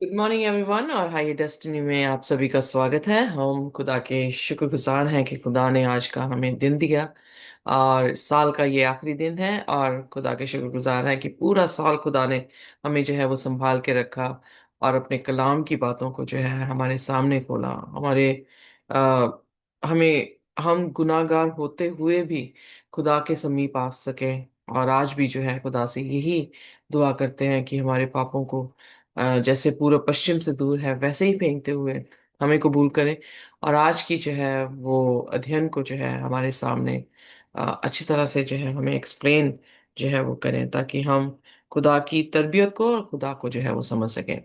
Good morning everyone और high destiny में आप सभी का स्वागत है। हम खुदा के शुक्रगुजार हैं कि खुदा ने आज का हमें दिन दिया और साल का ये आखिरी दिन है। और खुदा के शुक्रगुजार हैं कि पूरा साल खुदा ने हमें जो है वो संभाल के रखा और अपने कलाम की बातों को जो है हमारे सामने खोला। आ, हमें हम गुनाहगार होते हुए भी खुदा के समीप आ सके। और आज भी जो है खुदा से यही दुआ करते हैं कि हमारे पापों को जैसे पूर्व पश्चिम से दूर है वैसे ही फेंकते हुए हमें कबूल करें। और आज की जो है वो अध्ययन को जो है हमारे सामने अच्छी तरह से जो है हमें एक्सप्लेन जो है वो करें, ताकि हम खुदा की तरबियत को और खुदा को जो है वो समझ सकें।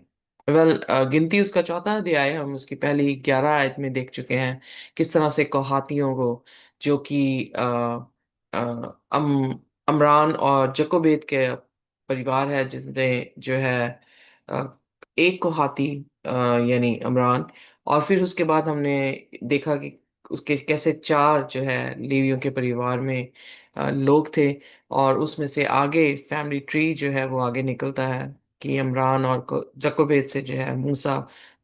गिनती उसका चौथा अध्याय है, हम उसकी पहली 11 आयत में देख चुके हैं किस तरह से कोहातियों को, जो कि अमरान और जकोबेत के परिवार है, जिसमें जो है अ, एक को हाथी यानी इमरान। और फिर उसके बाद हमने देखा कि उसके कैसे चार जो है लेवियों के परिवार में लोग थे। और उसमें से आगे फैमिली ट्री जो है वो आगे निकलता है कि इमरान और जकोबेद से जो है मूसा,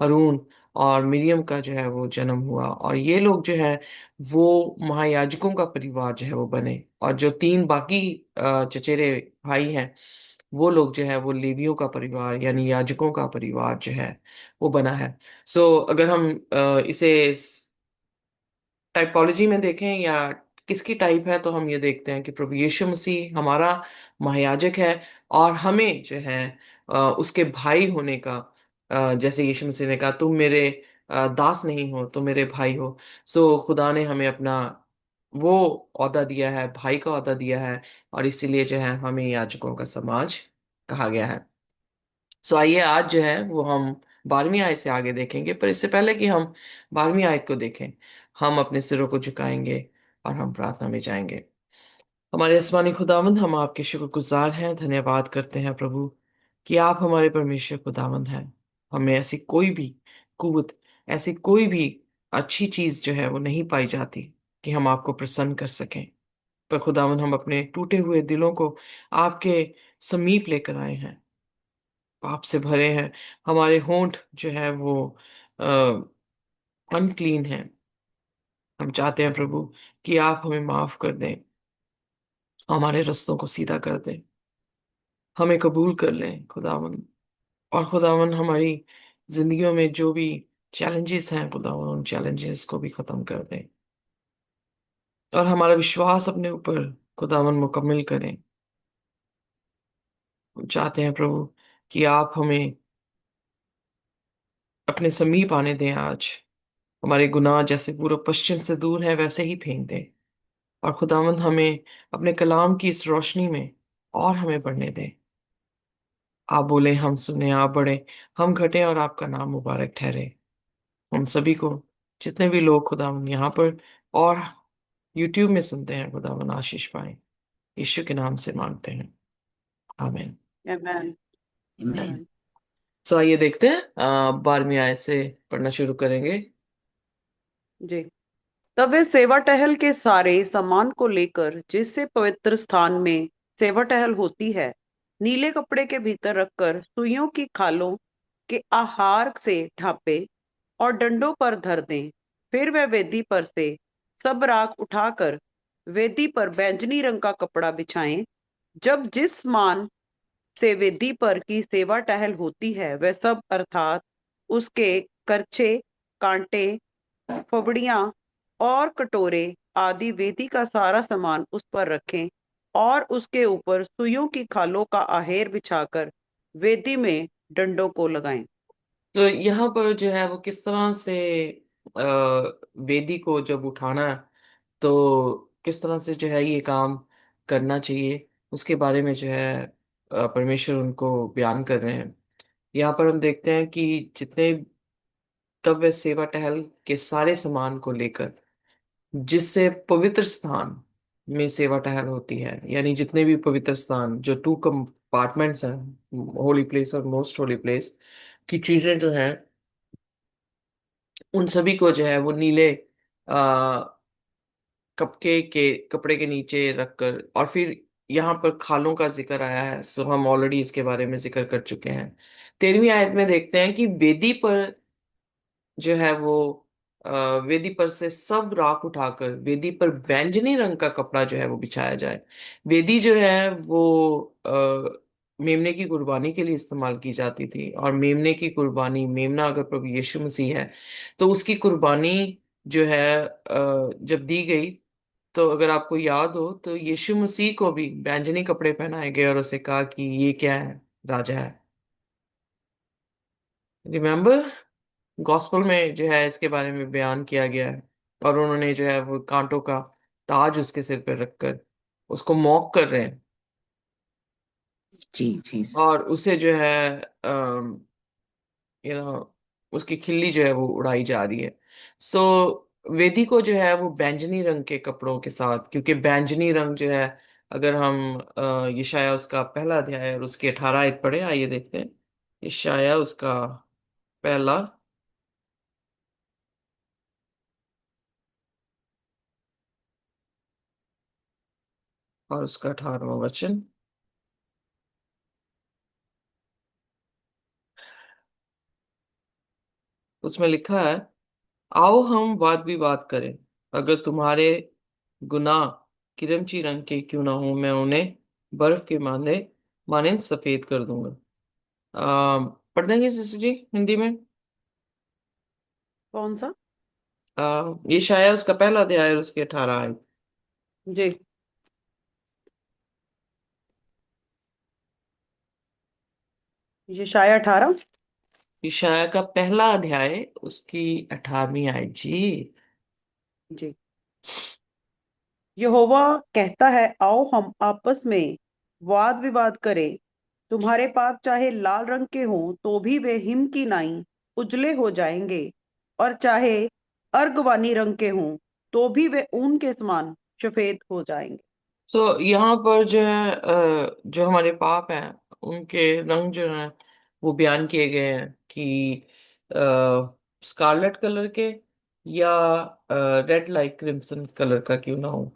हारून और मिरियम का जो है वो जन्म हुआ। और ये लोग जो है वो महायाजकों का परिवार जो है वो बने। और जो तीन बाकी चचेरे भाई हैं वो लोग जो है वो लेवियों का परिवार यानी याजकों का परिवार जो है वो बना है। अगर हम इसे टाइपोलॉजी में देखें या किसकी टाइप है, तो हम ये देखते हैं कि प्रभु यीशु मसीह हमारा महायाजक है। और हमें जो है उसके भाई होने का, जैसे यीशु मसीह ने कहा, तुम मेरे दास नहीं हो, तुम मेरे भाई हो। खुदा ने हमें अपना वो ओहदा दिया है, भाई का ओहदा दिया है। और इसीलिए जो है हमें याजकों का समाज कहा गया है। आइए आज जो है वो हम 12वीं आयत से आगे देखेंगे, पर इससे पहले कि हम 12वीं आयत को देखें, हम अपने सिरों को झुकाएंगे और हम प्रार्थना में जाएंगे। हमारे आसमानी खुदावंद, हम आपके शुक्रगुजार हैं, धन्यवाद करते हैं प्रभु कि आप हमारे परमेश्वर खुदावंद हैं। हमें ऐसी कोई भी कुवत, ऐसी कोई भी अच्छी चीज जो है वो नहीं पाई जाती कि हम आपको प्रसन्न कर सकें। पर खुदावंद, हम अपने टूटे हुए दिलों को आपके समीप लेकर आए हैं, पाप से भरे हैं। हमारे होंठ जो है वो अनक्लीन है। हम चाहते हैं प्रभु कि आप हमें माफ कर दें, हमारे रास्तों को सीधा कर दें, हमें कबूल कर लें खुदावन। और खुदावन, हमारी जिंदगियों में जो भी चैलेंजेस हैं खुदावन, उन चैलेंजेस को भी खत्म कर दें और हमारा विश्वास अपने ऊपर खुदावन मुकम्मल करें। हम चाहते हैं प्रभु कि आप हमें अपने समीप आने दें आज। हमारे गुनाह जैसे पूर्व पश्चिम से दूर है वैसे ही फेंक दें। और खुदावंद, हमें अपने कलाम की इस रोशनी में और हमें बढ़ने दें। आप बोले हम सुने, आप बढ़े हम घटे, और आपका नाम मुबारक ठहरे। हम सभी को, जितने भी लोग खुदावंद यहाँ पर और यूट्यूब में सुनते हैं, खुदावंद आशीष पाए। यीशु के नाम से मांगते हैं, आमीन। Amen. Amen. आइए देखते हैं, 12वीं आयत से पढ़ना शुरू करेंगे। जी। तब वे सेवा टहल के सारे सामान को लेकर, जिससे पवित्र स्थान में सेवा टहल होती है, नीले कपड़े के भीतर रखकर सुइयों की खालों के आहार से ढांपे और डंडों पर धर दें। फिर वह वेदी पर से सब राख उठाकर वेदी पर बैंजनी रंग का कपड़ा बिछाएं। जब जिस मान से वेदी पर की सेवा टहल होती है, वह सब अर्थात उसके करछे, कांटे, फबड़ियां और कटोरे आदि वेदी का सारा सामान उस पर रखें और उसके ऊपर सुइयों की खालों का आहेर बिछाकर वेदी में डंडों को लगाएं। यहाँ पर जो है वो किस तरह से अ, वेदी को जब उठाना है, तो किस तरह से जो है ये काम करना चाहिए, उसके बारे में जो है परमेश्वर उनको बयान कर रहे हैं। यहाँ पर हम देखते हैं कि जितने तब वे सेवा टहल के सारे सामान को लेकर, जिससे पवित्र स्थान में सेवा टहल होती है, यानी जितने भी पवित्र स्थान जो टू कंपार्टमेंट्स हैं, होली प्लेस और मोस्ट होली प्लेस की चीजें जो हैं, उन सभी को जो है वो नीले कपड़े के नीचे रखकर, और फिर यहाँ पर खालों का जिक्र आया है, सो हम ऑलरेडी इसके बारे में जिक्र कर चुके हैं। 13वीं आयत में देखते हैं कि वेदी पर जो है वो अ, वेदी पर से सब राख उठाकर वेदी पर बैंगनी रंग का कपड़ा जो है वो बिछाया जाए। वेदी जो है वो मेमने की कुर्बानी के लिए इस्तेमाल की जाती थी, और मेमने की कुर्बानी, मेमना अगर प्रभु यीशु मसीह है, तो उसकी कुर्बानी जो है जब दी गई, तो अगर आपको याद हो तो यीशु मसीह को भी बैंगनी कपड़े पहनाए गए और उसे कहा कि ये क्या है, राजा है। रिमेम्बर, गॉस्पल में जो है इसके बारे में बयान किया गया है, और उन्होंने जो है वो कांटों का ताज उसके सिर पर रखकर उसको मॉक कर रहे हैं, जी जी। और उसे जो है यू नो उसकी खिल्ली जो है वो उड़ाई जा रही है। सो वेदी को जो है वो बैंगनी रंग के कपड़ों के साथ, क्योंकि बैंगनी रंग जो है, अगर हम यशाया उसका पहला अध्याय और उसकी 18 आयत पढ़े, आइए देखते हैं। यशाया उसका पहला और उसका 18वां वचन। उसमें लिखा है, आओ हम वाद विवाद करें, अगर तुम्हारे गुनाह किरमची रंग के क्यों ना हो, मैं उन्हें बर्फ के मानंद सफेद कर दूंगा। पढ़ देंगे सिस्टर जी हिंदी में? कौन सा? ये शायद उसका पहला अध्याय और उसके 18 आयत। जी। यशाया 18। ईशाया का पहला अध्याय उसकी 18वीं आयत जी। जी। यहोवा कहता है, आओ हम आपस में वाद विवाद करें। तुम्हारे पाप चाहे लाल रंग के हों तो भी वे हिम की नाई उजले हो जाएंगे, और चाहे अर्गवानी रंग के हों तो भी वे ऊन के समान सफेद हो जाएंगे। तो यहाँ पर जो है जो हमारे पाप हैं उनके रंग जो हैं वो बयान किए गए हैं कि स्कारलेट कलर के, या रेड लाइट क्रिम्सन कलर का क्यों ना हो,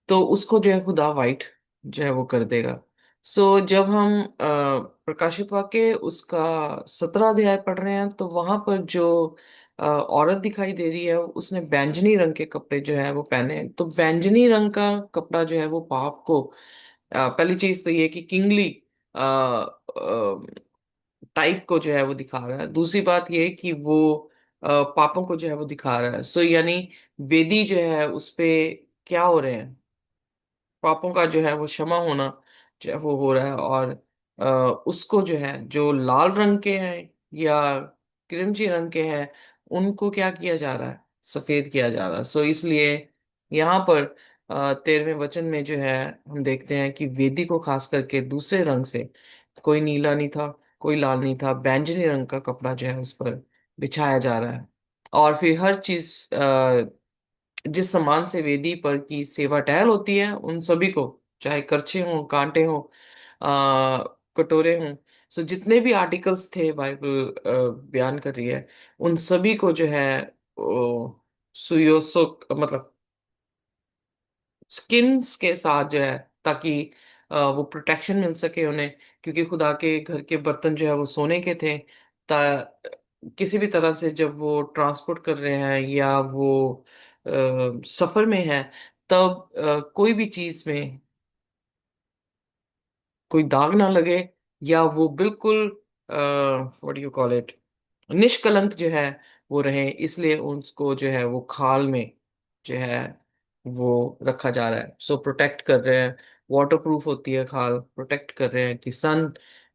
तो उसको जो है खुदा वाइट जो है वो कर देगा। सो जब हम प्रकाशित वाक्य उसका 17 अध्याय पढ़ रहे हैं, तो वहां पर जो औरत दिखाई दे रही है उसने बैंगनी रंग के कपड़े जो है वो पहने हैं। तो बैंगनी रंग का कपड़ा जो है वो पाप को, पहली चीज तो ये कि किंगली टाइप को जो है वो दिखा रहा है। दूसरी बात ये कि वो पापों को जो है वो दिखा रहा है। सो यानी वेदी जो है उस पे क्या हो रहे हैं, पापों का जो है वो क्षमा होना जो है वो हो रहा है। और उसको जो है, जो लाल रंग के हैं या क्रिमची रंग के हैं, उनको क्या किया जा रहा है, सफेद किया जा रहा है। सो इसलिए यहाँ पर 13वें वचन में जो है हम देखते हैं कि वेदी को खास करके दूसरे रंग से, कोई नीला नहीं था, कोई लाल नहीं था, बैंगनी रंग का कपड़ा जो है उस पर बिछाया जा रहा है। और फिर हर चीज, जिस सामान से वेदी पर की सेवा टहल होती है, उन सभी को, चाहे करछे हों, कांटे हों, कटोरे हों, सो जितने भी आर्टिकल्स थे बाइबल बयान कर रही है, उन सभी को जो है सुइयों सो मतलब स्किन्स के साथ जो है, ताकि वो प्रोटेक्शन मिल सके उन्हें, क्योंकि खुदा के घर के बर्तन जो है वो सोने के थे। ता किसी भी तरह से जब वो ट्रांसपोर्ट कर रहे हैं या वो सफर में है, तब कोई भी चीज में कोई दाग ना लगे, या वो बिल्कुल व्हाट यू कॉल इट, निष्कलंक जो है वो रहे, इसलिए उसको जो है वो खाल में जो है वो रखा जा रहा है। सो प्रोटेक्ट कर रहे हैं, वाटर प्रूफ होती है खाल, प्रोटेक्ट कर रहे हैं कि सन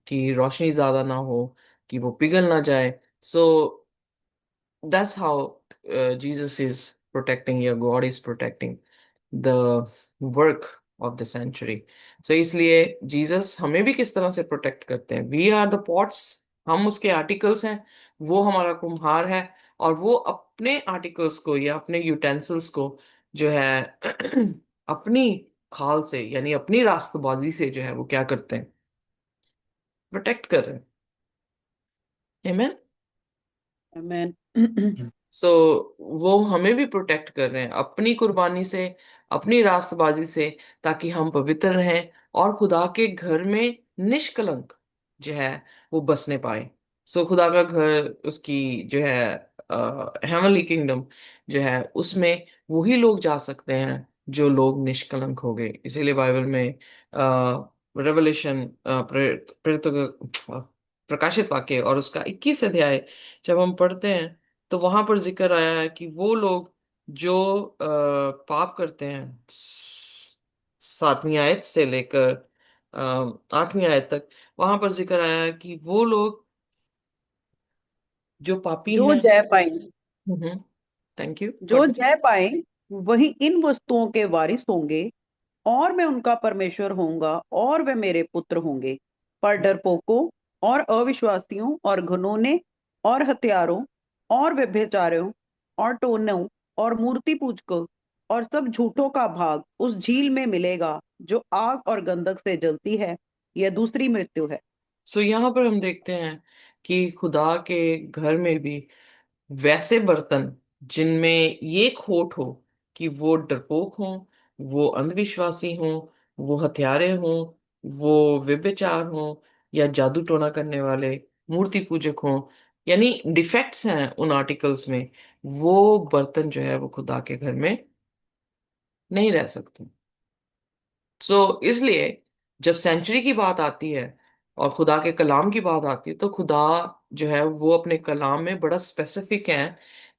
की रोशनी ज्यादा ना हो, कि वो पिघल ना जाए। सो that's how Jesus is protecting, या God is protecting the work of the century. So इसलिए जीसस हमें भी किस तरह से प्रोटेक्ट करते हैं, वी आर द पॉट्स, हम उसके आर्टिकल्स हैं, वो हमारा कुम्हार है, और वो अपने आर्टिकल्स को या अपने यूटेंसिल्स को जो है अपनी खाल से, यानी अपनी रास्तबाजी से जो है वो क्या करते हैं, प्रोटेक्ट कर रहे हैं। आमेन। सो वो हमें भी प्रोटेक्ट कर रहे हैं अपनी कुर्बानी से, अपनी रास्तबाजी से, ताकि हम पवित्र रहें और खुदा के घर में निष्कलंक जो है वो बसने पाए। सो खुदा का घर, उसकी जो है हेवनली किंगडम जो है, उसमें वही लोग जा सकते हैं जो लोग निष्कलंक हो गए। इसीलिए बाइबल में रेवलेशन, प्रकाशित वाक्य और उसका 21 अध्याय जब हम पढ़ते हैं, तो वहां पर जिक्र आया है कि वो लोग जो पाप करते हैं, 7वीं आयत से लेकर 8वीं आयत तक, वहां पर जिक्र आया है कि वो लोग जो पापी जो हैं। जय पाए, हम्म। थैंक यू जो पढ़। जय पाए वही इन वस्तुओं के वारिस होंगे, और मैं उनका परमेश्वर होऊंगा और वे मेरे पुत्र होंगे। पर डरपोकों और अविश्वासियों और घुनौने और हत्यारों और व्यभिचारियों और टोनों और मूर्ति पूजकों और सब झूठों का भाग उस झील में मिलेगा जो आग और गंधक से जलती है। यह दूसरी मृत्यु है। सो यहाँ पर हम देखते हैं कि खुदा के घर में भी वैसे बर्तन जिनमें ये खोट हो कि वो डरपोक हों, वो अंधविश्वासी हों, वो हत्यारे हों, वो व्यभिचार हों, या जादू टोना करने वाले मूर्ति पूजक हों, यानी डिफेक्ट्स हैं उन आर्टिकल्स में, वो बर्तन जो है वो खुदा के घर में नहीं रह सकते। इसलिए जब सेंचुरी की बात आती है और खुदा के कलाम की बात आती है, तो खुदा जो है वो अपने कलाम में बड़ा स्पेसिफिक है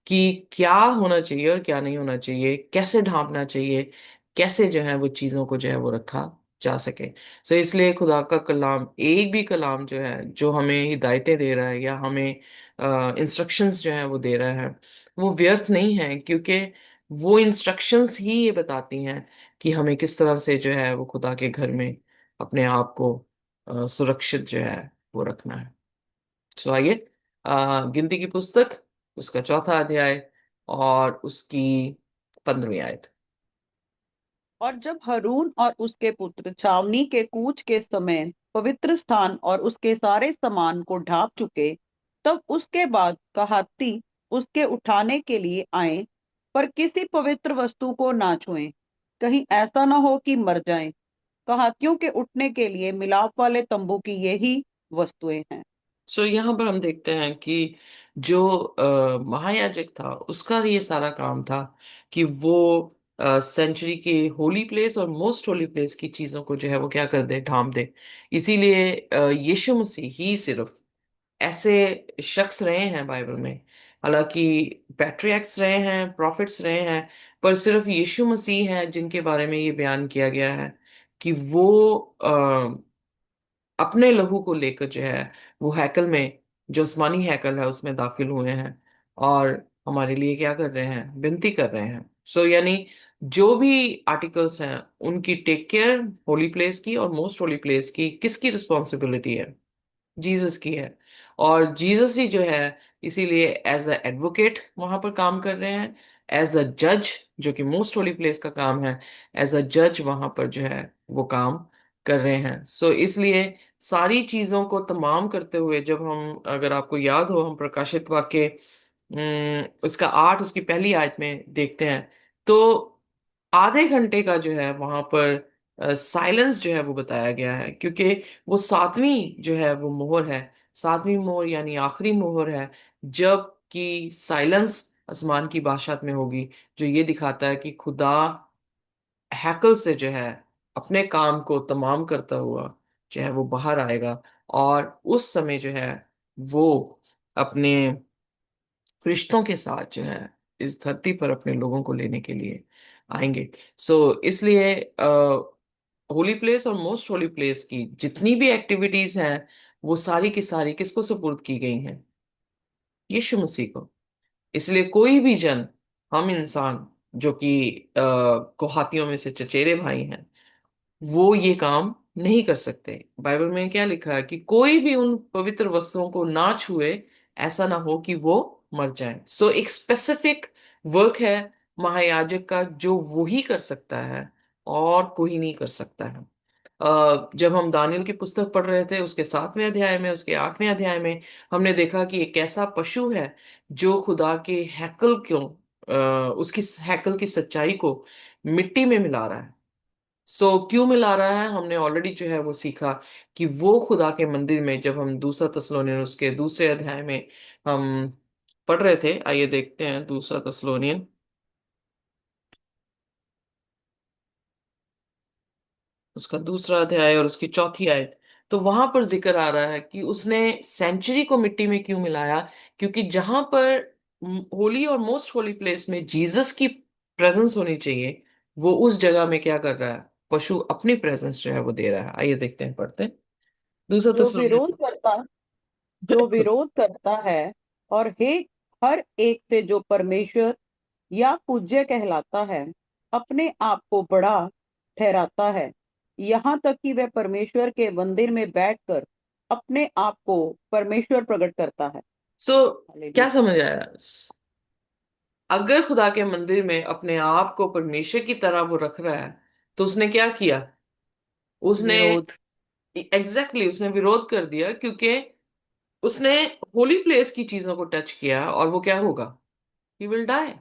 कि क्या होना चाहिए और क्या नहीं होना चाहिए, कैसे ढांपना चाहिए, कैसे जो है वो चीजों को जो है वो रखा जा सके। इसलिए खुदा का कलाम, एक भी कलाम जो है जो हमें हिदायतें दे रहा है या हमें इंस्ट्रक्शंस जो है वो दे रहा है, वो व्यर्थ नहीं है, क्योंकि वो इंस्ट्रक्शंस ही ये बताती हैं कि हमें किस तरह से जो है वो खुदा के घर में अपने आप को सुरक्षित जो है वो रखना है। आइए, गिनती की पुस्तक, उसका 4था अध्याय और उसकी 15वीं आयत। और जब हरून और उसके पुत्र छावनी के कूच के समय पवित्र स्थान और उसके सारे सामान को ढांप चुके, तब उसके बाद कहाती उसके उठाने के लिए आए, पर किसी पवित्र वस्तु को ना छुएं, कहीं ऐसा ना हो कि मर जाएं। कहातियों के उठने के लिए मिलाप वाले तंबू की यही वस्तुएं हैं। यहाँ पर हम देखते हैं कि जो महायाजक था, उसका ये सारा काम था कि वो सेंचुरी के होली प्लेस और मोस्ट होली प्लेस की चीजों को जो है वो क्या कर दे, ढांप दे। इसीलिए यीशु मसीह ही सिर्फ ऐसे शख्स रहे हैं बाइबल में, हालांकि पैट्रियर्क्स रहे हैं, प्रॉफिट्स रहे हैं, पर सिर्फ यीशु मसीह हैं जिनके बारे में ये बयान किया गया है कि वो अपने लहू को लेकर जो है वो हैकल में, जो आसमानी हैकल है उसमें दाखिल हुए हैं और हमारे लिए क्या कर रहे हैं, विनती कर रहे हैं। यानी जो भी आर्टिकल्स हैं उनकी टेक केयर, होली प्लेस की और मोस्ट होली प्लेस की किसकी रिस्पॉन्सिबिलिटी है? जीसस की है। और जीसस ही जो है, इसीलिए एज अ एडवोकेट वहां पर काम कर रहे हैं, एज अ जज, जो कि मोस्ट होली प्लेस का काम है, एज अ जज वहां पर जो है वो काम कर रहे हैं। इसलिए सारी चीजों को तमाम करते हुए, जब हम, अगर आपको याद हो, हम प्रकाशित वाक्य उसका 8 उसकी पहली आयत में देखते हैं, तो आधे घंटे का जो है वहां पर साइलेंस जो है वो बताया गया है, क्योंकि वो 7वीं जो है वो मोहर है, 7वीं मोहर यानी आखिरी मोहर है, जब कि साइलेंस आसमान की बादशाहत में होगी, जो ये दिखाता है कि खुदा हैकल से जो है अपने काम को तमाम करता हुआ जो है वो बाहर आएगा, और उस समय जो है वो अपने फरिश्तों के साथ जो है इस धरती पर अपने लोगों को लेने के लिए आएंगे। इसलिए होली प्लेस और मोस्ट होली प्लेस की जितनी भी एक्टिविटीज हैं, वो सारी की सारी किसको सुपुर्द की गई हैं? यीशु मसीह को। इसलिए कोई भी जन, हम इंसान जो कि कोहातियों में से चचेरे भाई हैं, वो ये काम नहीं कर सकते। बाइबल में क्या लिखा है कि कोई भी उन पवित्र वस्तुओं को ना छुए, ऐसा ना हो कि वो मर जाए। एक स्पेसिफिक वर्क है महायाजक का, जो वो ही कर सकता है और कोई नहीं कर सकता है। जब हम दानियल की पुस्तक पढ़ रहे थे, उसके 7वें अध्याय में, उसके 8वें अध्याय में, हमने देखा कि एक ऐसा पशु है जो खुदा के हैकल उसकी हैकल की सच्चाई को मिट्टी में मिला रहा है। क्यों मिला रहा है, हमने ऑलरेडी जो है वो सीखा कि वो खुदा के मंदिर में, जब हम दूसरा तस्लोनियन उसके दूसरे अध्याय में हम पढ़ रहे थे। आइए देखते हैं दूसरा तस्लोनियन उसका दूसरा अध्याय और उसकी चौथी आयत। तो वहां पर जिक्र आ रहा है कि उसने सेंचुरी को मिट्टी में क्यों मिलाया, क्योंकि जहां पर होली और मोस्ट होली प्लेस में जीसस की प्रेजेंस होनी चाहिए, वो उस जगह में क्या कर रहा है, पशु अपनी प्रेजेंस जो है वो दे रहा है। आइए देखते हैं, पढ़ते हैं दूसरा जो विरोध तस्लोनियन। करता जो विरोध करता है और हे हर एक से जो परमेश्वर या पूज्य कहलाता है, अपने आप को बड़ा ठहराता है, यहाँ तक कि वह परमेश्वर के मंदिर में बैठकर अपने आप को परमेश्वर प्रकट करता है। सो क्या हालेलुया। समझ आया? अगर खुदा के मंदिर में अपने आप को परमेश्वर की तरह वो रख रहा है, तो उसने क्या किया? उसने विरोध। उसने विरोध कर दिया, क्योंकि उसने होली प्लेस की चीजों को टच किया, और वो क्या होगा? He will die.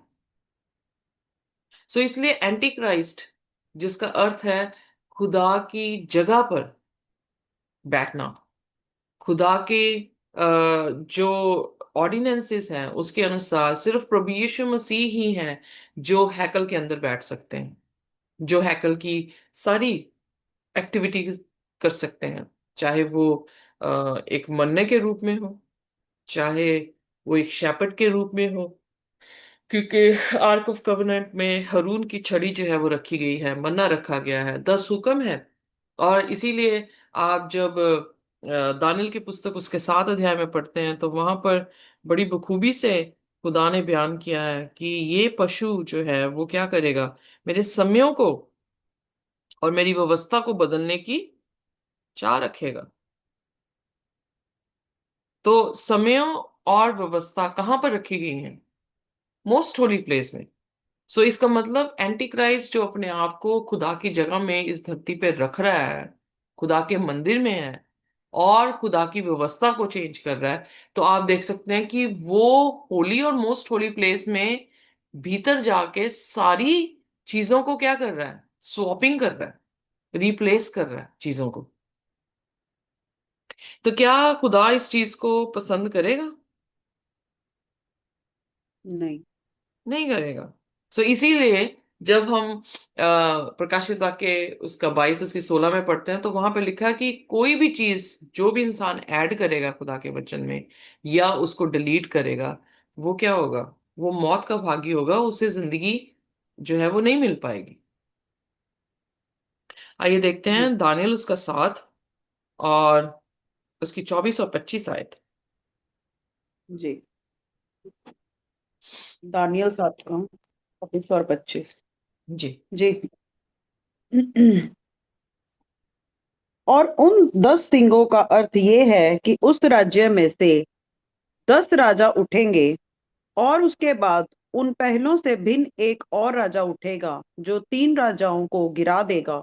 इसलिए एंटी क्राइस्ट, जिसका अर्थ है खुदा की जगह पर बैठना, खुदा के जो ऑर्डिनेंसेस हैं उसके अनुसार सिर्फ प्रभु यीशु मसीह ही हैं जो हैकल के अंदर बैठ सकते हैं, जो हैकल की सारी एक्टिविटीज कर सकते हैं। चाहे वो एक मन्ने के रूप में हो, चाहे वो एक शेपर्ड के रूप में हो, क्योंकि आर्क ऑफ कवेनेंट में हरून की छड़ी जो है वो रखी गई है, मन्ना रखा गया है, 10 हुक्म है। और इसीलिए आप जब दानियल की पुस्तक उसके 7 अध्याय में पढ़ते हैं, तो वहां पर बड़ी बखूबी से खुदा ने बयान किया है कि ये पशु जो है वो क्या करेगा, मेरे समयों को और मेरी व्यवस्था को बदलने की चाह रखेगा। तो समयों और व्यवस्था कहाँ पर रखी गई है? मोस्ट होली प्लेस में। इसका मतलब एंटी क्राइस्ट जो अपने आप को खुदा की जगह में इस धरती पे रख रहा है, खुदा के मंदिर में है, और खुदा की व्यवस्था को चेंज कर रहा है, तो आप देख सकते हैं कि वो होली और मोस्ट होली प्लेस में भीतर जाके सारी चीजों को क्या कर रहा है, स्वॉपिंग कर रहा है, रिप्लेस कर रहा है चीजों को। तो क्या खुदा इस चीज को पसंद करेगा? नहीं। नहीं करेगा। इसीलिए जब हम प्रकाशित वाक्य उसका 22 उसकी 16 में पढ़ते हैं, तो वहां पे लिखा है कि कोई भी चीज जो भी इंसान ऐड करेगा खुदा के वचन में या उसको डिलीट करेगा, वो क्या होगा? वो मौत का भागी होगा, उसे जिंदगी जो है वो नहीं मिल पाएगी। आइए देखते जी। हैं दानियल उसका 7 और उसकी 24 और 25 आयत। जी। दानियल 7 का 24 और 25। जी। जी। और उन 10 सिंगों का अर्थ ये है कि उस राज्य में से 10 राजा उठेंगे, और उसके बाद उन पहलों से भिन्न एक और राजा उठेगा जो 3 राजाओं को गिरा देगा।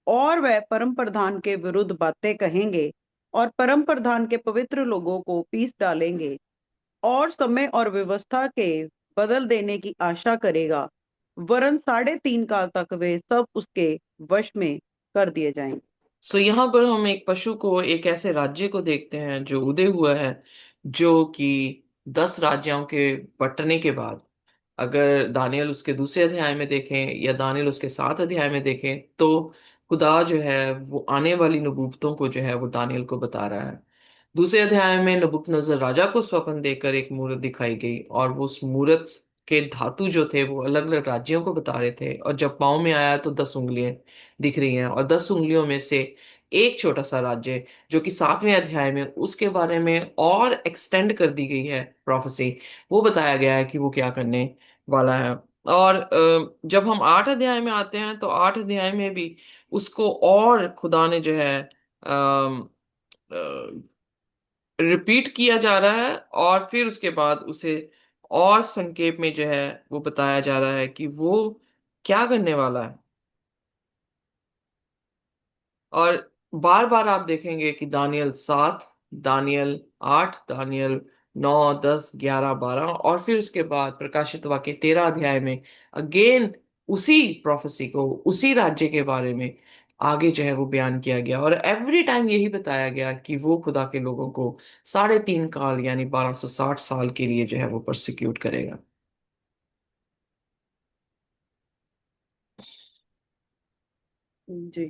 और वह परम प्रधान के विरुद्ध बातें कहेंगे और परम प्रधान के पवित्र लोगों को पीस डालेंगे, और समय और व्यवस्था के बदल देने की आशा करेगा, वरन 3.5 काल तक वे सब उसके वश में कर दिए जाएंगे। यहाँ पर हम एक पशु को, एक ऐसे राज्य को देखते हैं जो उदय हुआ है, जो कि 10 राज्यों के बंटने के बाद, अगर दानियल उसके दूसरे अध्याय में देखें या दानियल उसके 7 अध्याय में देखें, तो खुदा जो है वो आने वाली नबूवतों को जो है वो दानियल को बता रहा है। दूसरे अध्याय में नबूकदनेस्सर राजा को स्वप्न देकर एक मूरत दिखाई गई, और वो उस मूरत के धातु जो थे वो अलग अलग राज्यों को बता रहे थे, और जब पाँव में आया तो 10 उंगलियां दिख रही हैं, और 10 उंगलियों में से एक छोटा सा राज्य, जो कि 7वें अध्याय में उसके बारे में और एक्सटेंड कर दी गई है प्रोफेसी, वो बताया गया है कि वो क्या करने वाला है। और जब हम 8 अध्याय में आते हैं, तो 8 अध्याय में भी उसको और खुदा ने जो है रिपीट किया जा रहा है, और फिर उसके बाद उसे और संक्षेप में जो है वो बताया जा रहा है कि वो क्या करने वाला है। और बार बार आप देखेंगे कि दानियल 7, दानियल 8, दानियल 9, 10, 11, 12, और फिर उसके बाद प्रकाशित वाक्य 13 अध्याय में अगेन उसी प्रोफेसी को, उसी राज्य के बारे में आगे जो है वो बयान किया गया, और एवरी टाइम यही बताया गया कि वो खुदा के लोगों को 3.5 काल यानी 1260 साल के लिए जो है वो परसिक्यूट करेगा। जी।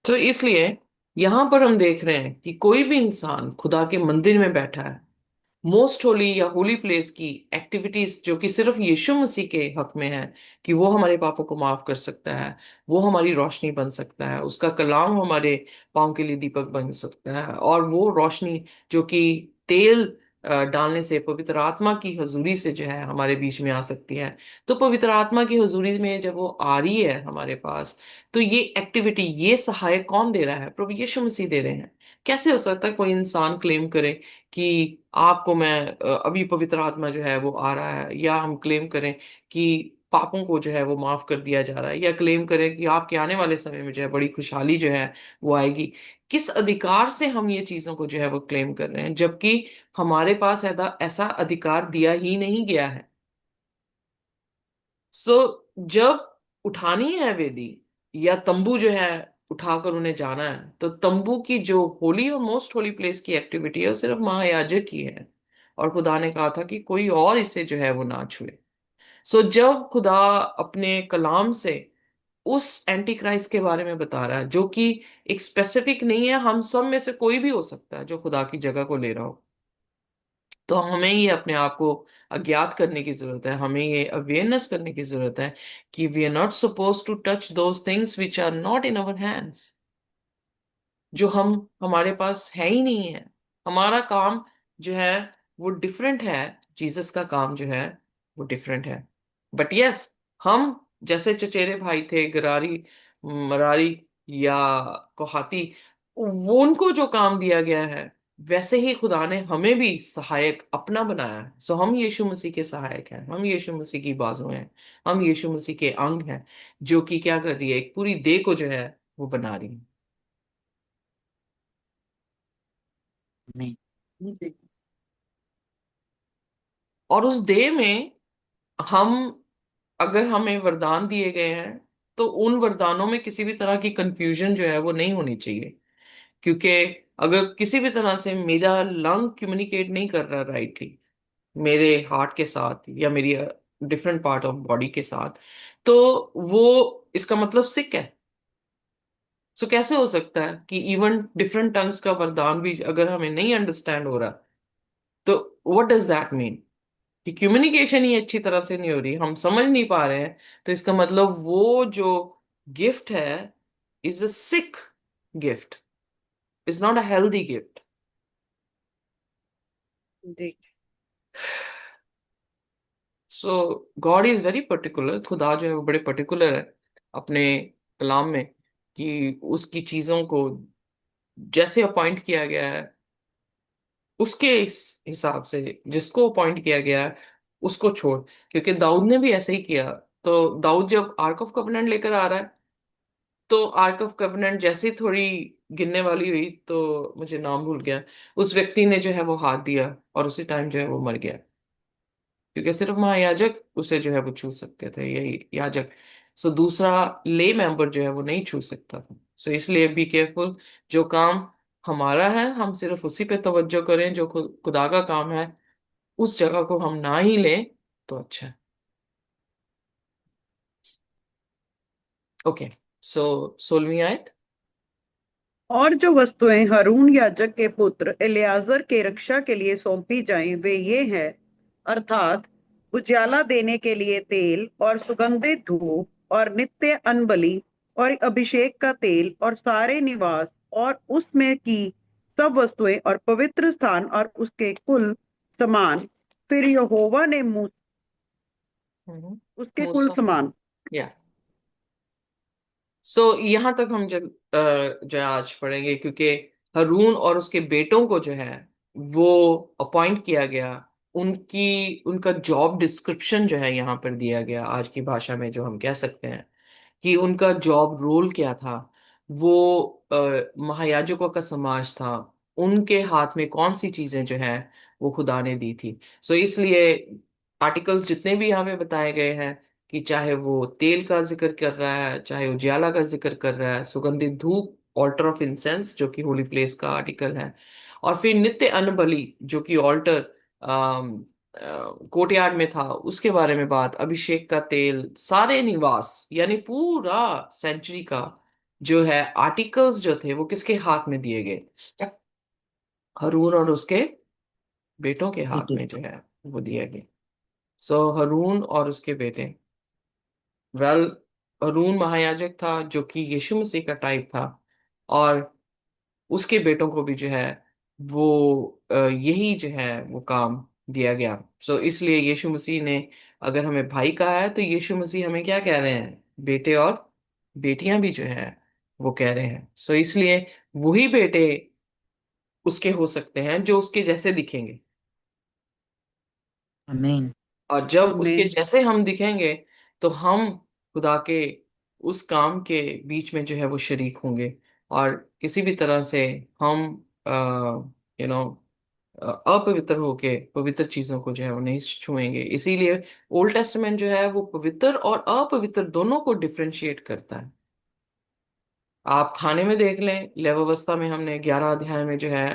तो इसलिए यहां पर हम देख रहे हैं कि कोई भी इंसान खुदा के मंदिर में बैठा है, मोस्ट होली या होली प्लेस की एक्टिविटीज जो कि सिर्फ यीशु मसीह के हक में है, कि वो हमारे पापों को माफ कर सकता है, वो हमारी रोशनी बन सकता है, उसका कलाम हमारे पाँव के लिए दीपक बन सकता है, और वो रोशनी जो कि तेल डालने से पवित्र आत्मा की हजूरी से जो है हमारे बीच में आ सकती है। तो पवित्र आत्मा की हजूरी में जब वो आ रही है हमारे पास, तो ये एक्टिविटी, ये सहायक कौन दे रहा है? प्रभु यीशु मसीह दे रहे हैं। कैसे हो सकता है कोई इंसान क्लेम करे कि आपको मैं अभी पवित्र आत्मा जो है वो आ रहा है, या हम क्लेम करें कि पापों को जो है वो माफ कर दिया जा रहा है, या क्लेम करें कि आपके आने वाले समय में जो है बड़ी खुशहाली जो है वो आएगी? किस अधिकार से हम ये चीजों को जो है वो क्लेम कर रहे हैं, जबकि हमारे पास ऐसा ऐसा अधिकार दिया ही नहीं गया है? सो जब उठानी है वेदी या तंबू जो है उठाकर उन्हें जाना है, तो तंबू की जो होली और मोस्ट होली प्लेस की एक्टिविटी है वो सिर्फ महायाजक की है, और खुदा ने कहा था कि कोई और इसे जो है वो ना छुए। सो जब खुदा अपने कलाम से उस एंटी क्राइस्ट के बारे में बता रहा है, जो कि एक स्पेसिफिक नहीं है, हम सब में से कोई भी हो सकता है जो खुदा की जगह को ले रहा हो, तो हमें ये अपने आप को अज्ञात करने की जरूरत है, हमें ये अवेयरनेस करने की जरूरत है कि we are not suppose to touch those things which are not in our hands, जो हम हमारे पास है ही नहीं है। हमारा काम जो है वो डिफरेंट है, जीसस का काम जो है वो डिफरेंट है। बट यस, हम जैसे चचेरे भाई थे, गरारी, मरारी या कोहाती, वो उनको जो काम दिया गया है, वैसे ही खुदा ने हमें भी सहायक अपना बनाया है। सो हम यीशु मसीह के सहायक हैं, हम यीशु मसीह की बाजुएं हैं, हम यीशु मसीह के अंग हैं, जो कि क्या कर रही है, एक पूरी देह को जो है वो बना रही है। नहीं। जी। और उस देह में हम, अगर हमें वरदान दिए गए हैं, तो उन वरदानों में किसी भी तरह की कंफ्यूजन जो है वो नहीं होनी चाहिए। क्योंकि अगर किसी भी तरह से मेरा लंग कम्युनिकेट नहीं कर रहा राइटली मेरे हार्ट के साथ, या मेरी डिफरेंट पार्ट ऑफ बॉडी के साथ, तो वो इसका मतलब सिक है। सो कैसे हो सकता है कि इवन डिफरेंट टंग्स का वरदान भी अगर हमें नहीं अंडरस्टैंड हो रहा, तो व्हाट डज दैट मीन? कि कम्युनिकेशन ही अच्छी तरह से नहीं हो रही, हम समझ नहीं पा रहे हैं, तो इसका मतलब वो जो गिफ्ट है is a sick gift, is not a healthy gift. जी। So God is very particular, खुदा जो है वो बड़े पर्टिकुलर है अपने कलाम में, कि उसकी चीजों को जैसे अपॉइंट किया गया है, उसके इस हिसाब से जिसको अपॉइंट किया गया है उसको छोड़। क्योंकि दाऊद ने भी ऐसे ही किया। तो दाऊद जब आर्क ऑफ कवेनेंट लेकर आ रहा है, तो आर्क ऑफ कवेनेंट जैसे ही थोड़ी गिरने वाली हुई, तो मुझे नाम भूल गया, उस व्यक्ति ने जो है वो हाथ दिया, और उसी टाइम जो है वो मर गया। क्योंकि सिर्फ महायाजक उसे जो है वो छू सकते थे, यही याजक। सो दूसरा ले मेंबर जो है वो नहीं छू सकता था। सो इसलिए बी केयरफुल, जो काम हमारा है हम सिर्फ उसी पे तवज्जो करें, जो खुदा का काम है उस जगह को हम ना ही लें, तो अच्छा है। ओके। सो 16वीं आयत। और जो वस्तुएं हारून याजक के पुत्र एलियाजर के रक्षा के लिए सौंपी जाएं वे ये हैं, अर्थात उजाला देने के लिए तेल और सुगंधित धूप और नित्य अनबलि और अभिषेक का तेल और सारे निवास और उसमें की सब वस्तुएं और पवित्र स्थान और उसके कुल समान। फिर यहोवा ने उसके कुल मूसा। समान। या सो यहाँ तक हम जब जो है आज पढ़ेंगे, क्योंकि हारून और उसके बेटों को जो है वो अपॉइंट किया गया, उनका जॉब डिस्क्रिप्शन जो है यहाँ पर दिया गया, आज की भाषा में जो हम कह सकते हैं कि उनका जॉब रोल क्या था। वो महायाजकों का समाज था, उनके हाथ में कौन सी चीजें जो है वो खुदा ने दी थी। सो इसलिए आर्टिकल्स जितने भी यहाँ पे बताए गए हैं कि चाहे वो तेल का जिक्र कर रहा है, चाहे उजाला का जिक्र कर रहा है, सुगंधित धूप, ऑल्टर ऑफ इंसेंस जो कि होली प्लेस का आर्टिकल है, और फिर नित्य अन्न बलि जो कि ऑल्टर कोर्टयार्ड में था, उसके बारे में बात, अभिषेक का तेल, सारे निवास, यानी पूरा सेंचुरी का जो है आर्टिकल्स जो थे वो किसके हाथ में दिए गए? हरून और उसके बेटों के हाथ जी। में जो है वो दिए गए। सो हरून और उसके बेटे, वेल, हरून महायाजक था जो कि यीशु मसीह का टाइप था, और उसके बेटों को भी जो है वो यही जो है वो काम दिया गया। सो इसलिए यीशु मसीह ने अगर हमें भाई कहा है, तो यीशु मसीह हमें क्या कह रहे हैं? बेटे और बेटियां भी जो है वो कह रहे हैं। सो इसलिए वही बेटे उसके हो सकते हैं जो उसके जैसे दिखेंगे, आमीन। और जब उसके आमीन। जैसे हम दिखेंगे तो हम खुदा के उस काम के बीच में जो है वो शरीक होंगे, और किसी भी तरह से हम यू नो अपवित्र होके पवित्र चीजों को जो है वो नहीं छुएंगे। इसीलिए ओल्ड टेस्टामेंट जो है वो पवित्र और अपवित्र दोनों को डिफरेंशिएट करता है। आप खाने में देख लें, लेवावस्था में हमने 11 अध्याय में जो है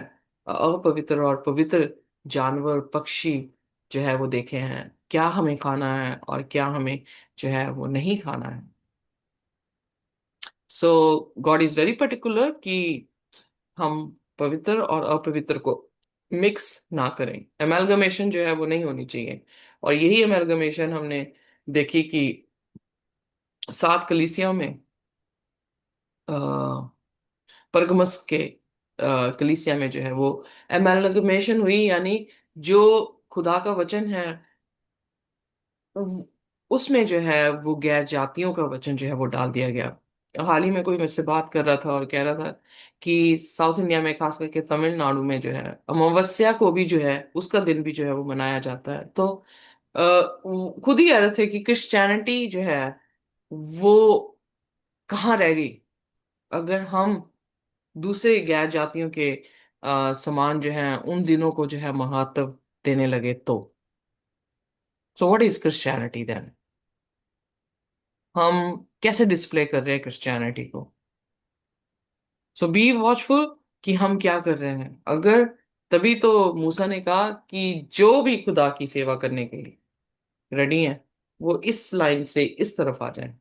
अपवित्र और पवित्र जानवर, पक्षी जो है वो देखे हैं, क्या हमें खाना है और क्या हमें जो है वो नहीं खाना है। सो गॉड इज वेरी पर्टिकुलर कि हम पवित्र और अपवित्र को मिक्स ना करें, एमेलगमेशन जो है वो नहीं होनी चाहिए। और यही एमेलगमेशन हमने देखी कि 7 कलीसियाओं में, परगमस के कलीसिया में जो है वो एमेलगमेशन हुई, यानी जो खुदा का वचन है उसमें जो है वो गैर जातियों का वचन जो है वो डाल दिया गया। हाल ही में कोई मुझसे बात कर रहा था और कह रहा था कि साउथ इंडिया में, खास करके तमिलनाडु में जो है, अमावस्या को भी जो है उसका दिन भी जो है वो मनाया जाता है। तो वो खुद ही कह रहे थे कि क्रिश्चियनिटी जो है वो कहाँ रह गई अगर हम दूसरे गैर जातियों के समान जो है उन दिनों को जो है महत्व देने लगे तो। So what is Christianity then? हम कैसे डिस्प्ले कर रहे हैं क्रिश्चियनिटी को? सो बी वॉचफुल कि हम क्या कर रहे हैं। अगर, तभी तो मूसा ने कहा कि जो भी खुदा की सेवा करने के लिए रेडी है वो इस लाइन से इस तरफ आ जाए।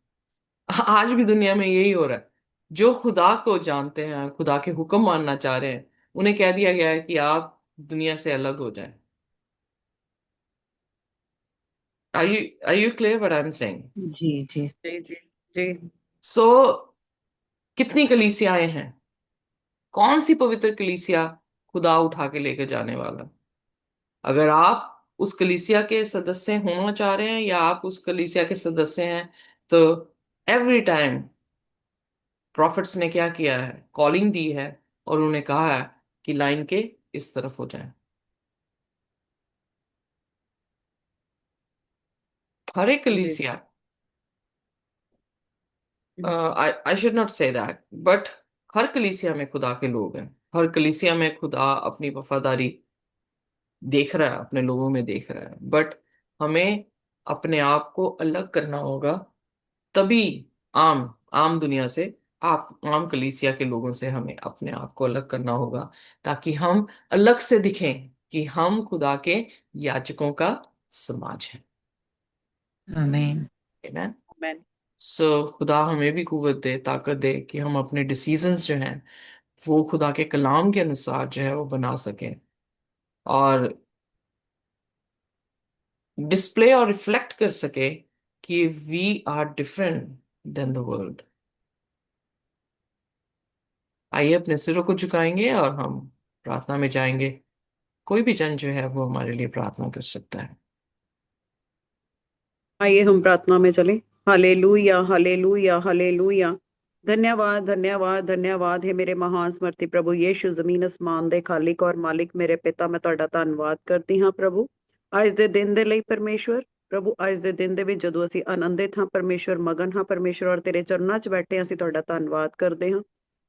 आज भी दुनिया में यही हो रहा है। जो खुदा को जानते हैं, खुदा के हुक्म मानना चाह रहे हैं, उन्हें कह दिया गया है कि आप दुनिया से अलग हो जाएं। Are you clear what I'm saying? जी जी जी जी जी। सो कितनी कलीसियाएं हैं? कौन सी पवित्र कलीसिया खुदा उठा के लेके जाने वाला? अगर आप उस कलीसिया के सदस्य होना चाह रहे हैं या आप उस कलीसिया के सदस्य हैं, तो एवरी टाइम प्रॉफिट्स ने क्या किया है? कॉलिंग दी है और उन्हें कहा है कि लाइन के इस तरफ हो जाएं। हर एक जी। कलीसिया, I should not say that, but हर कलीसिया में खुदा के लोग हैं। हर कलीसिया में खुदा अपनी वफादारी देख रहा है, अपने लोगों में देख रहा है, बट हमें अपने आप को अलग करना होगा। तभी आम आम दुनिया से, आप आम कलीसिया के लोगों से हमें अपने आप को अलग करना होगा, ताकि हम अलग से दिखें कि हम खुदा के याजकों का समाज है। आमीन। Amen? आमीन। सो खुदा हमें भी कुव्वत दे, ताकत दे कि हम अपने डिसीजंस जो हैं वो खुदा के कलाम के अनुसार जो है वो बना सकें, और डिस्प्ले और रिफ्लेक्ट कर सके कि we are different than the world. आइए अपने सिरों को झुकाएंगे और हम प्रार्थना में जाएंगे। कोई भी जन जो है वो हमारे लिए प्रार्थना कर सकता है। आइए हम प्रार्थना में चलें। Hallelujah, hallelujah, hallelujah. धन्यवाद, धन्यवाद, धन्यवाद है मेरे महान स्मर्ति प्रभु यीशु, ਜ਼ਮੀਨ ਅਸਮਾਨ ਦੇ ਖਾਲਿਕ ਔਰ ਮਾਲਿਕ ਮੇਰੇ ਪਿਤਾ, ਮੈਂ ਤੁਹਾਡਾ ਧੰਨਵਾਦ ਕਰਦੀ ਹਾਂ ਪ੍ਰਭੂ ਅੱਜ ਦੇ ਦਿਨ ਦੇ ਲਈ ਪਰਮੇਸ਼ਵਰ। ਪ੍ਰਭੂ ਅੱਜ ਦੇ ਦਿਨ ਦੇ ਵਿੱਚ ਜਦੋਂ ਅਸੀਂ ਆਨੰਦਿਤ ਹਾਂ ਪਰਮੇਸ਼ਵਰ, ਮਗਨ ਹਾਂ ਪਰਮੇਸ਼ਵਰ ਔਰ ਤੇਰੇ ਚਰਨਾਂ 'ਚ ਬੈਠੇ ਹਾਂ, ਅਸੀਂ ਤੁਹਾਡਾ ਧੰਨਵਾਦ ਕਰਦੇ ਹਾਂ।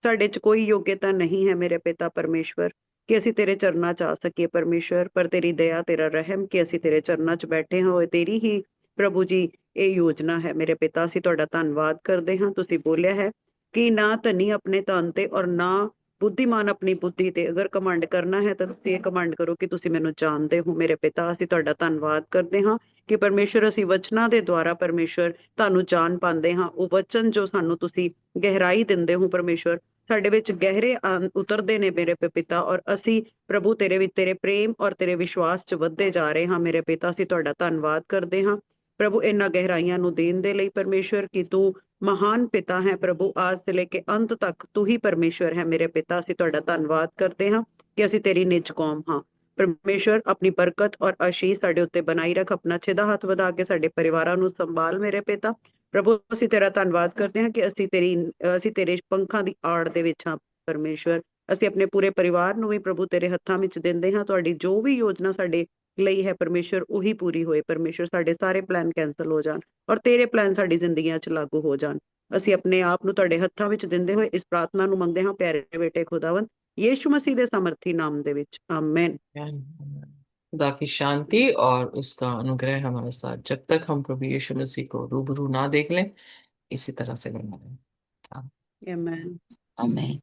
ਸਾਡੇ 'ਚ ਕੋਈ ਯੋਗਤਾ ਨਹੀਂ ਹੈ ਮੇਰੇ ਪਿਤਾ ਪਰਮੇਸ਼ਵਰ ਕਿ ਅਸੀਂ ਤੇਰੇ ਚਰਨਾਂ 'ਚ ਆ ਸਕੀਏ ਪਰਮੇਸ਼ਵਰ, ਪਰ ਤੇਰੀ ਦਇਆ, ਤੇਰਾ ਰਹਿਮ ਕਿ ਅਸੀਂ ਤੇਰੇ ਚਰਨਾਂ 'ਚ ਬੈਠੇ ਹਾਂ, ਉਹ ਤੇਰੀ ਹੀ प्रभु जी ਇਹ ਯੋਜਨਾ ਹੈ। ਮੇਰੇ ਪਿਤਾ, ਅਸੀਂ ਤੁਹਾਡਾ ਧੰਨਵਾਦ ਕਰਦੇ ਹਾਂ। ਤੁਸੀਂ ਬੋਲਿਆ ਹੈ ਕਿ ਨਾ ਧਨੀ ਆਪਣੇ ਧਨ ਤੇ ਔਰ ਨਾ ਬੁੱਧੀਮਾਨ ਆਪਣੀ ਬੁੱਧੀ ਤੇ, ਅਗਰ ਕਮਾਂਡ ਕਰਨਾ ਹੈ ਤਾਂ ਤੁਸੀਂ ਇਹ ਕਮਾਂਡ ਕਰੋ ਕਿ ਤੁਸੀਂ ਮੈਨੂੰ ਜਾਣਦੇ ਹੋ। ਮੇਰੇ ਪਿਤਾ, ਅਸੀਂ ਤੁਹਾਡਾ ਧੰਨਵਾਦ ਕਰਦੇ ਹਾਂ ਕਿ ਪਰਮੇਸ਼ਵਰ ਅਸੀਂ ਵਚਨਾਂ ਦੇ ਦੁਆਰਾ ਪਰਮੇਸ਼ਵਰ ਤੁਹਾਨੂੰ ਜਾਣ ਪਾਉਂਦੇ ਹਾਂ। ਉਹ ਵਚਨ ਜੋ ਸਾਨੂੰ ਤੁਸੀਂ ਗਹਿਰਾਈ ਦਿੰਦੇ ਹੋ ਪਰਮੇਸ਼ਵਰ, ਸਾਡੇ ਵਿੱਚ ਗਹਿਰੇ ਉਤਰਦੇ ਨੇ ਮੇਰੇ ਪਿਤਾ, ਔਰ ਅਸੀਂ ਪ੍ਰਭੂ ਤੇਰੇ ਵਿੱਚ ਤੇਰੇ ਪ੍ਰੇਮ ਔਰ ਤੇਰੇ ਵਿਸ਼ਵਾਸ ਚ ਵੱਧਦੇ ਜਾ ਰਹੇ ਹਾਂ। ਮੇਰੇ ਪਿਤਾ, ਅਸੀਂ ਤੁਹਾਡਾ ਧੰਨਵਾਦ ਕਰਦੇ ਹਾਂ ਪ੍ਰਭੂ ਇਹਨਾਂ ਗਹਿਰਾਈਆਂ ਨੂੰ ਦੇਣ ਦੇ ਲਈ ਪਰਮੇਸ਼ਵਰ, ਕਿ ਤੂੰ ਮਹਾਨ ਪਿਤਾ ਹੈ ਪ੍ਰਭੂ, ਆਜ ਤੋਂ ਲੈ ਕੇ ਅੰਤ ਤੱਕ ਤੂੰ ਹੀ ਪਰਮੇਸ਼ਵਰ ਹੈ। ਮੇਰੇ ਪਿਤਾ, ਅਸੀਂ ਤੁਹਾਡਾ ਧੰਨਵਾਦ ਕਰਦੇ ਹਾਂ ਕਿ ਅਸੀਂ ਤੇਰੀ ਨਿਜ ਕੌਮ ਹਾਂ। ਪਰਮੇਸ਼ਵਰ, ਆਪਣੀ ਬਰਕਤ ਔਰ ਆਸ਼ੀਸ਼ ਸਾਡੇ ਉੱਤੇ ਬਣਾਈ ਰੱਖ, ਆਪਣਾ ਛੇਦਾ ਹੱਥ ਵਧਾ ਕੇ ਸਾਡੇ ਪਰਿਵਾਰਾਂ ਨੂੰ ਸੰਭਾਲ ਮੇਰੇ ਪਿਤਾ। ਪ੍ਰਭੂ, ਅਸੀਂ ਤੇਰਾ ਧੰਨਵਾਦ ਕਰਦੇ ਹਾਂ ਕਿ ਅਸੀਂ ਤੇਰੇ ਪੰਖਾਂ ਦੀ ਆੜ ਦੇ ਵਿੱਚ ਹਾਂ ਪਰਮੇਸ਼ਵਰ। ਅਸੀਂ ਆਪਣੇ ਪੂਰੇ ਪਰਿਵਾਰ ਨੂੰ ਵੀ ਪ੍ਰਭੂ ਤੇਰੇ ਹੱਥਾਂ ਵਿੱਚ ਦਿੰਦੇ ਹਾਂ। ਤੁਹਾਡੀ ਜੋ ਵੀ ਯੋਜਨਾ ਸਾਡੇ ਲਈ ਹੈ ਪਰਮੇਸ਼ਵਰ, ਉਹੀ ਪੂਰੀ ਹੋਏ ਪਰਮੇਸ਼ਵਰ। ਸਾਡੇ ਸਾਰੇ ਪਲਾਨ ਕੈਂਸਲ ਹੋ ਜਾਣ ਔਰ ਤੇਰੇ ਪਲਾਨ ਸਾਡੀ ਜ਼ਿੰਦਗੀਆਂ 'ਚ ਲਾਗੂ ਹੋ ਜਾਣ। ਅਸੀਂ ਆਪਣੇ ਆਪ ਨੂੰ ਤੁਹਾਡੇ ਹੱਥਾਂ ਵਿੱਚ ਦਿੰਦੇ ਹੋਏ ਇਸ ਪ੍ਰਾर्थना ਨੂੰ ਮੰਗਦੇ ਹਾਂ ਪਿਆਰੇ ਬੇਟੇ खुदावन यीशु मसीह ਦੇ ਸਮਰਥੀ ਨਾਮ ਦੇ ਵਿੱਚ, आमेन। खुदा की शांति और उसका अनुग्रह हमारे साथ जब तक हम प्रभु यीशु मसीह को रूबरू ना देख लें, इसी तरह से बना रहे। आमेन। आमेन।